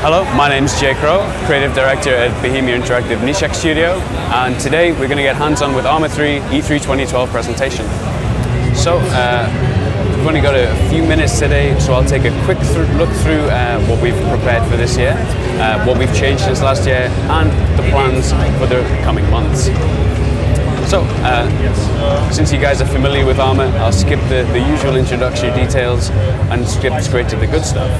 Hello, my name is Jay Crow, Creative Director at Bohemia Interactive Nishek Studio, and today we're going to get hands-on with ARMA3 E3 2012 presentation. So, we've only got a few minutes today, so I'll take a quick look through what we've prepared for this year, what we've changed since last year, and the plans for the coming months. So, since you guys are familiar with ARMA, I'll skip the usual introductory details and skip straight to the good stuff.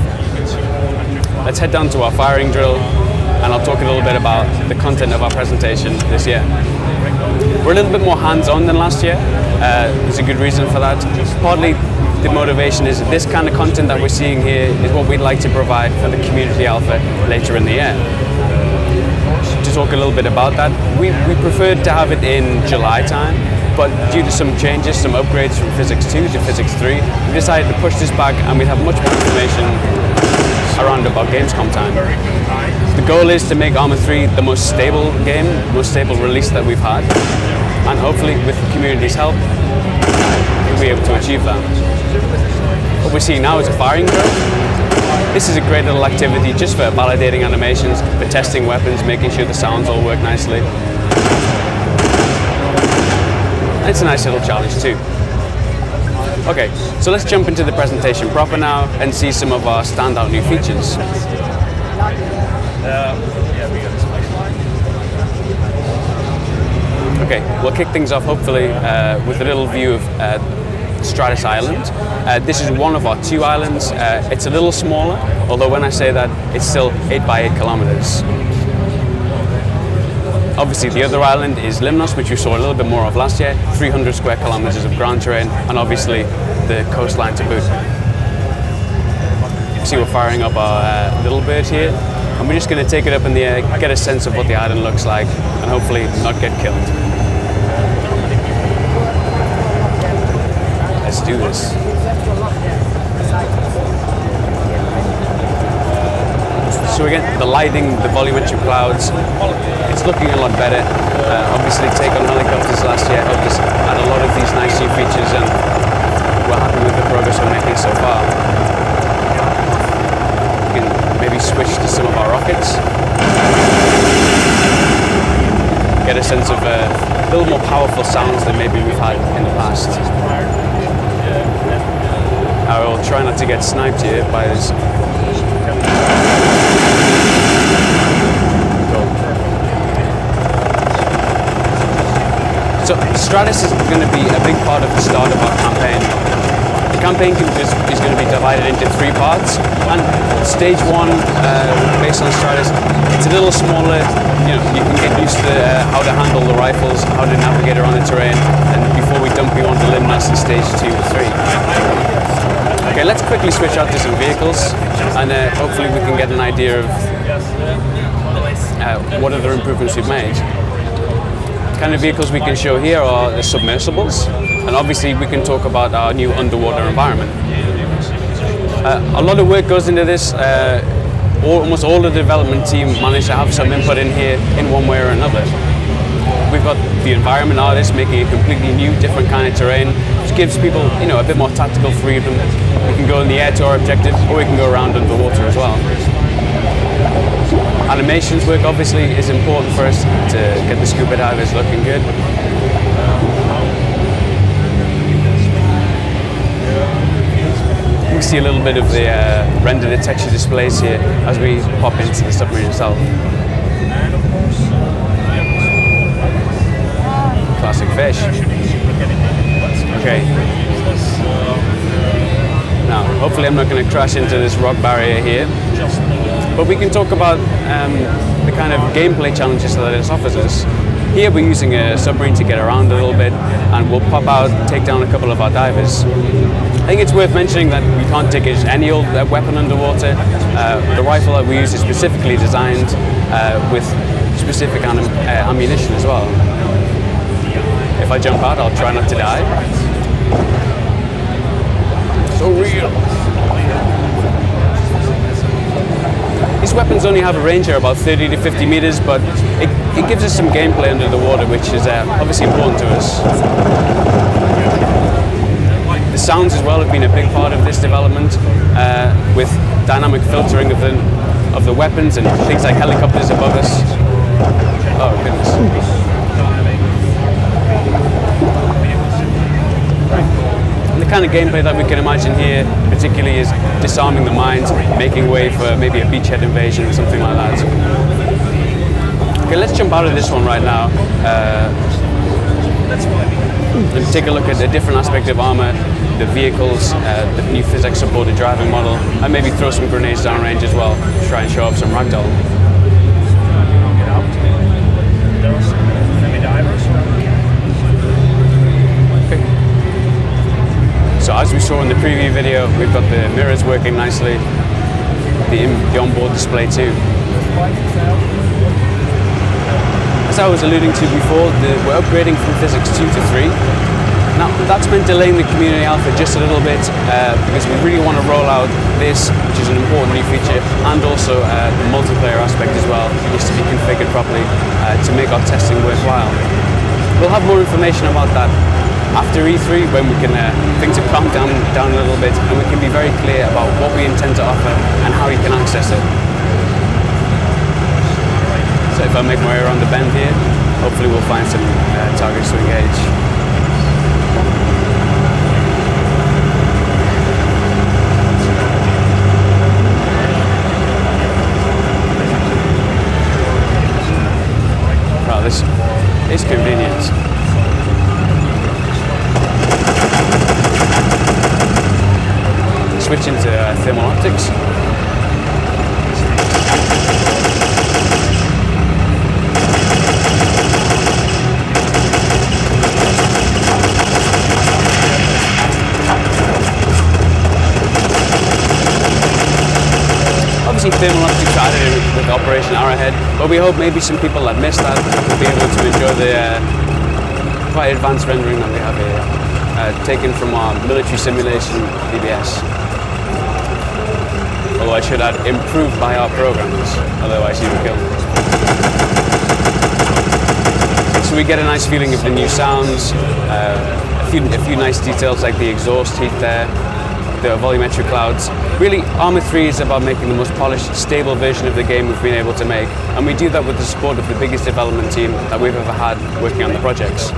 Let's head down to our firing drill, and I'll talk a little bit about the content of our presentation this year. We're a little bit more hands-on than last year. There's a good reason for that. Partly the motivation is this kind of content that we're seeing here is what we'd like to provide for the community alpha later in the year. To talk a little bit about that, we preferred to have it in July time, but due to some changes, some upgrades from Physics 2 to Physics 3, we decided to push this back, and we'd have much more information around about Gamescom time. The goal is to make ARMA3 the most stable game, most stable release that we've had, and hopefully with the community's help, we'll be able to achieve that. What we're seeing now is a firing drill. This is a great little activity just for validating animations, for testing weapons, making sure the sounds all work nicely. It's a nice little challenge too. Okay, so let's jump into the presentation proper now and see some of our standout new features. Okay, we'll kick things off hopefully with a little view of Stratus Island. This is one of our 2 islands. It's a little smaller, although when I say that, it's still 8 by 8 kilometers. Obviously, the other island is Limnos, which we saw a little bit more of last year, 300 square kilometers of ground terrain, and obviously the coastline to boot. See, we're firing up our little bird here, and we're just going to take it up in the air, get a sense of what the island looks like, and hopefully not get killed. Let's do this. So again, the lighting, the volumetric clouds, it's looking a lot better. Obviously, Take on Helicopters last year helped us add a lot of these nice new features, and we're happy with the progress we're making so far. We can maybe switch to some of our rockets. Get a sense of a little more powerful sounds than maybe we've had in the past. I will try not to get sniped here by this. So Stratus is going to be a big part of the start of our campaign. The campaign is going to be divided into 3 parts, and stage 1, based on Stratus, it's a little smaller. You know, you can get used to how to handle the rifles, how to navigate around the terrain, and before we dump you onto Limnos in stage 2 or 3. Okay, let's quickly switch out to some vehicles, and hopefully we can get an idea of what other improvements we've made. The kind of vehicles we can show here are the submersibles, and obviously we can talk about our new underwater environment. A lot of work goes into this. Almost all of the development team managed to have some input in here in one way or another. We've got the environment artists making a completely new, different kind of terrain, which gives people, you know, a bit more tactical freedom. We can go in the air to our objective, or we can go around underwater as well. Animations work obviously is important for us to get the scuba divers looking good. We see a little bit of the rendered texture displays here as we pop into the submarine itself. Classic fish. Okay. Now, hopefully I'm not going to crash into this rock barrier here, but we can talk about the kind of gameplay challenges that this offers us. Here we're using a submarine to get around a little bit, and we'll pop out, take down a couple of our divers. I think it's worth mentioning that we can't take any old weapon underwater. The rifle that we use is specifically designed with specific ammunition as well. If I jump out, I'll try not to die. So real. These weapons only have a range here about 30 to 50 meters, but it gives us some gameplay under the water, which is obviously important to us. The sounds as well have been a big part of this development, with dynamic filtering of the of the weapons and things like helicopters above us. Oh goodness. And the kind of gameplay that we can imagine here particularly is disarming the mines, making way for maybe a beachhead invasion or something like that. Okay, let's jump out of this one right now and take a look at a different aspect of ARMA, the vehicles, the new physics-supported driving model, and maybe throw some grenades downrange as well to try and show off some ragdoll. Okay. So as we saw in the preview video, we've got the mirrors working nicely, the onboard display too. As I was alluding to before, we're upgrading from Physics 2 to 3. Now, that's meant delaying the community alpha just a little bit because we really want to roll out this, which is an important new feature, and also the multiplayer aspect as well, needs to be configured properly to make our testing worthwhile. We'll have more information about that after E3 when we can, things have calmed down a little bit and we can be very clear about what we intend to offer and how you can access it. So if I make my way around the bend here, hopefully we'll find some targets to engage. Wow, this is convenient. Switch into thermal optics. Thermal optics added with Operation Arrowhead, but we hope maybe some people that missed that will be able to enjoy the quite advanced rendering that we have here, taken from our military simulation PBS. Although I should add, improved by our programmers, otherwise you would kill. So we get a nice feeling of the new sounds, a few nice details like the exhaust heat there, the volumetric clouds. Really, ARMA3 is about making the most polished, stable version of the game we've been able to make, and we do that with the support of the biggest development team that we've ever had working on the projects.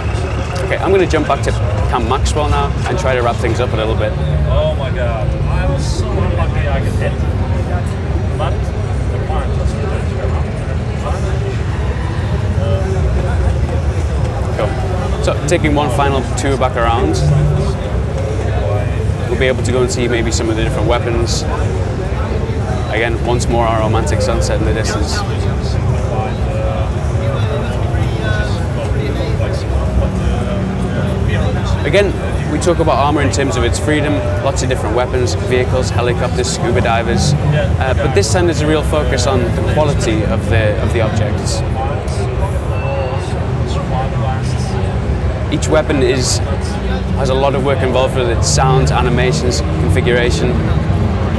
Okay, I'm going to jump back to Camp Maxwell now and try to wrap things up a little bit. Oh my god, I was so lucky I could hit, but the point was Cool. So, taking one final tour back around, we'll be able to go and see maybe some of the different weapons. Again, once more our romantic sunset in the distance. Again, we talk about ARMA in terms of its freedom, lots of different weapons, vehicles, helicopters, scuba divers, but this time there's a real focus on the quality of the objects. Each weapon has a lot of work involved with it, sounds, animations, configuration.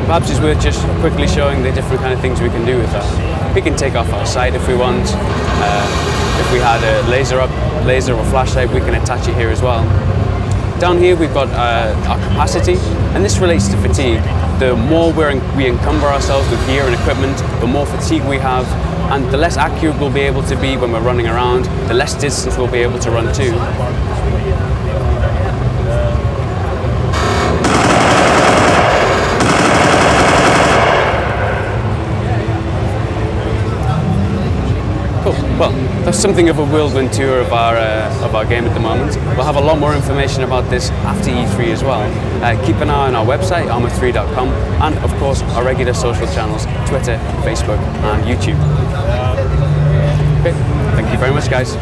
Perhaps it's worth just quickly showing the different kind of things we can do with that. We can take off our sight if we want. If we had a laser or flashlight, we can attach it here as well. Down here we've got our capacity, and this relates to fatigue. The more we encumber ourselves with gear and equipment, the more fatigue we have, and the less accurate we'll be able to be when we're running around, the less distance we'll be able to run too. Cool. Well, that's something of a whirlwind tour of our game at the moment. We'll have a lot more information about this after E3 as well. Keep an eye on our website, arma3.com, and of course our regular social channels, Twitter, Facebook and YouTube. Okay, thank you very much guys.